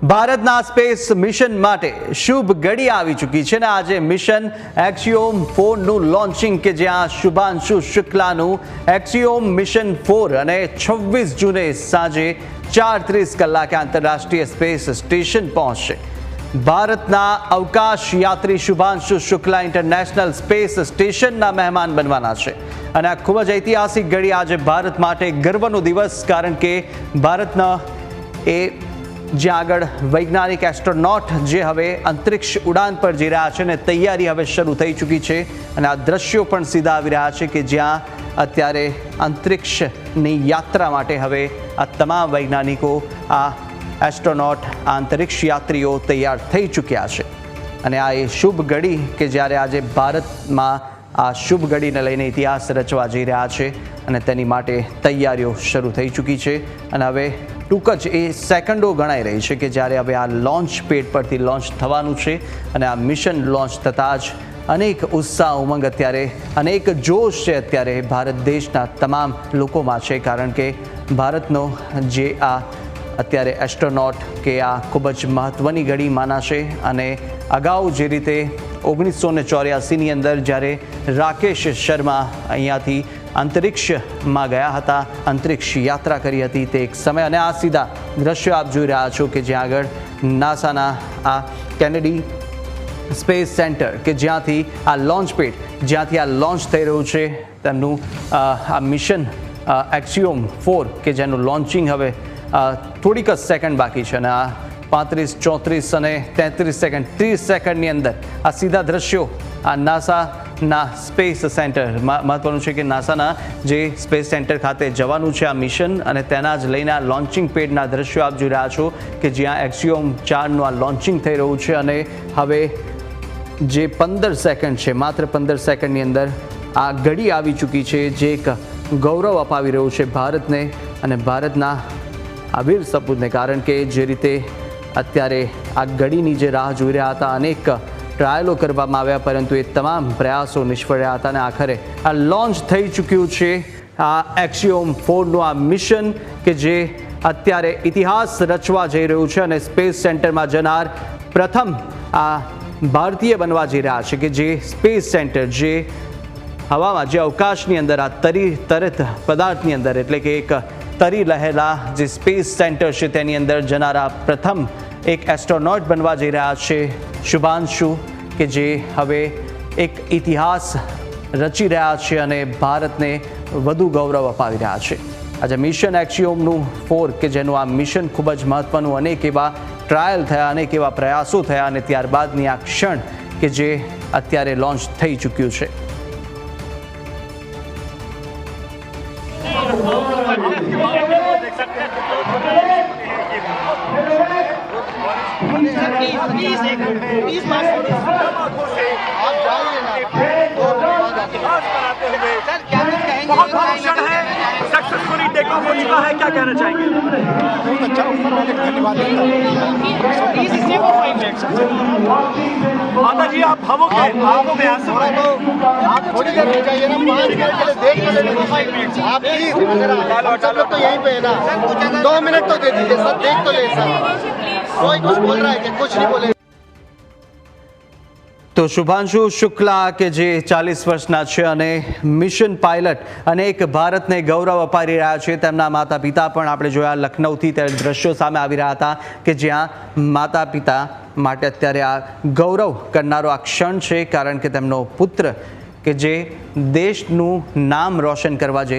ભારતના space mission માટે શુભ ઘડી આવી ચૂકી છે ને આજે મિશન એક્સિયોમ 4 નું લોન્ચિંગ કે જ્યાં શુભાંશુ શુક્લાનું એક્સિયોમ મિશન 4 અને 26 જૂને સાંજે 4:30 કલાકે આંતરરાષ્ટ્રીય સ્પેસ સ્ટેશન પહોંચશે। ભારતના અવકાશ યાત્રી શુભાંશુ શુક્લા ઇન્ટરનેશનલ સ્પેસ સ્ટેશનના મહેમાન બનવાના છે અને આ ખૂબ જ ઐતિહાસિક ઘડી આજે ભારત માટે ગર્વનો દિવસ, કારણ કે ભારતના જ્યાં આગળ વૈજ્ઞાનિક એસ્ટ્રોનોટ જે હવે અંતરિક્ષ ઉડાન પર જઈ રહ્યા છે અને તૈયારી હવે શરૂ થઈ ચૂકી છે અને આ દ્રશ્યો પણ સીધા આવી રહ્યા છે કે જ્યાં અત્યારે અંતરિક્ષની યાત્રા માટે હવે આ તમામ વૈજ્ઞાનિકો, આ એસ્ટ્રોનોટ, આ અંતરિક્ષ યાત્રીઓ તૈયાર થઈ ચૂક્યા છે અને આ એ શુભ ઘડી કે જ્યારે આજે ભારતમાં આ શુભ ઘડીને લઈને ઇતિહાસ રચવા જઈ રહ્યા છે અને તેની માટે તૈયારીઓ શરૂ થઈ ચૂકી છે અને હવે ટૂંક જ એ સેકન્ડો ગણાઈ રહી છે કે જ્યારે હવે આ લોન્ચ પેડ પરથી લોન્ચ થવાનું છે અને આ મિશન લોન્ચ થતાં જ અનેક ઉત્સાહ, ઉમંગ અત્યારે અનેક જોશ છે અત્યારે ભારત દેશના તમામ લોકોમાં છે, કારણ કે ભારતનો જે આ અત્યારે એસ્ટ્રોનોટ કે આ ખૂબ જ મહત્ત્વની ઘડી માનાશે અને અગાઉ જે રીતે 1984ની અંદર જ્યારે રાકેશ શર્મા અહીંયાથી અંતરિક્ષમાં ગયા હતા, અંતરિક્ષ યાત્રા કરી હતી તે એક સમય, અને આ સીધા દ્રશ્યો આપ જોઈ રહ્યા છો કે જ્યાં આગળ નાસાના આ કેનેડી સ્પેસ સેન્ટર કે જ્યાંથી આ લોન્ચ પેડ, જ્યાંથી આ લોન્ચ થઈ રહ્યું છે તેમનું આ મિશન એક્સિયોમ 4 કે જેનું લોન્ચિંગ હવે થોડીક જ સેકન્ડ બાકી છે અને આ 35, 34 અને 33 સેકન્ડ, 30 સેકન્ડની અંદર આ સીધા દ્રશ્યો આ નાસાના સ્પેસ સેન્ટર, મહત્વનું છે કે નાસાના જે સ્પેસ સેન્ટર ખાતે જવાનું છે આ મિશન અને તેના જ લઈને આ લોન્ચિંગ પેડના દ્રશ્યો આપ જોઈ રહ્યા છો કે જ્યાં એક્સિયોમ 4નું આ લોન્ચિંગ થઈ રહ્યું છે અને હવે જે 15 સેકન્ડ છે, માત્ર 15 સેકન્ડની અંદર આ ઘડી આવી ચૂકી છે જે એક ગૌરવ અપાવી રહ્યું છે ભારતને અને ભારતના આ વીર સપૂતને, કારણ કે જે રીતે અત્યારે આ ઘડીની જે રાહ જોઈ રહ્યા હતા, અનેક ટ્રાયલો કરવામાં આવ્યા પરંતુ એ તમામ પ્રયાસો નિષ્ફળ રહ્યા હતા અને આખરે આ લોન્ચ થઈ ચૂક્યું છે આ એક્સિયોમ 4નું આ મિશન કે જે અત્યારે ઇતિહાસ રચવા જઈ રહ્યું છે અને સ્પેસ સેન્ટરમાં જનાર પ્રથમ આ ભારતીય બનવા જઈ રહ્યા છે કે જે સ્પેસ સેન્ટર, જે હવામાં, જે અવકાશની અંદર આ તરત પદાર્થની અંદર એટલે કે એક તરી લહેલા જે સ્પેસ સેન્ટર છે તેની અંદર જનારા પ્રથમ એક એસ્ટ્રોનોટ બનવા જઈ રહ્યા છે શુભાંશુ, કે જે હવે એક ઇતિહાસ રચી રહ્યા છે અને ભારતને વધુ ગૌરવ અપાવી રહ્યા છે। આજે મિશન એક્સિયોમનું 4 કે જેનું આ મિશન ખૂબ જ મહત્ત્વનું, અનેક એવા ટ્રાયલ થયા, અનેક એવા પ્રયાસો થયા અને ત્યારબાદની આ ક્ષણ કે જે અત્યારે લોન્ચ થઈ ચૂક્યું છે। बहुत क्षण है, सक्सेसफुली टेक ऑफ हो चुका है, क्या कहना चाहेंगे? बहुत अच्छा, धन्यवाद। माता जी आप भावुक हैं, आपको बयान से आप थोड़ी देर रुक जाइए ना, 5 मिनट के लिए देख तो लेने 5 मिनट आप प्लीज अगर तो यहीं पे है ना, 2 मिनट तो दे दीजिए सर, देख तो ले सर, कोई कुछ बोल रहा है कि कुछ नहीं बोले। તો શુભાંશુ શુક્લા કે જે 40 વર્ષના છે અને મિશન પાયલટ અને એક ભારતને ગૌરવ અપાવી રહ્યા છે, તેમના માતા પિતા પણ આપણે જોયા લખનૌથી તે દ્રશ્યો સામે આવી રહ્યા હતા કે જ્યાં માતા પિતા માટે અત્યારે આ ગૌરવ કરનારો આ ક્ષણ છે, કારણ કે તેમનો પુત્ર કે જે દેશનું નામ રોશન કરવા જઈ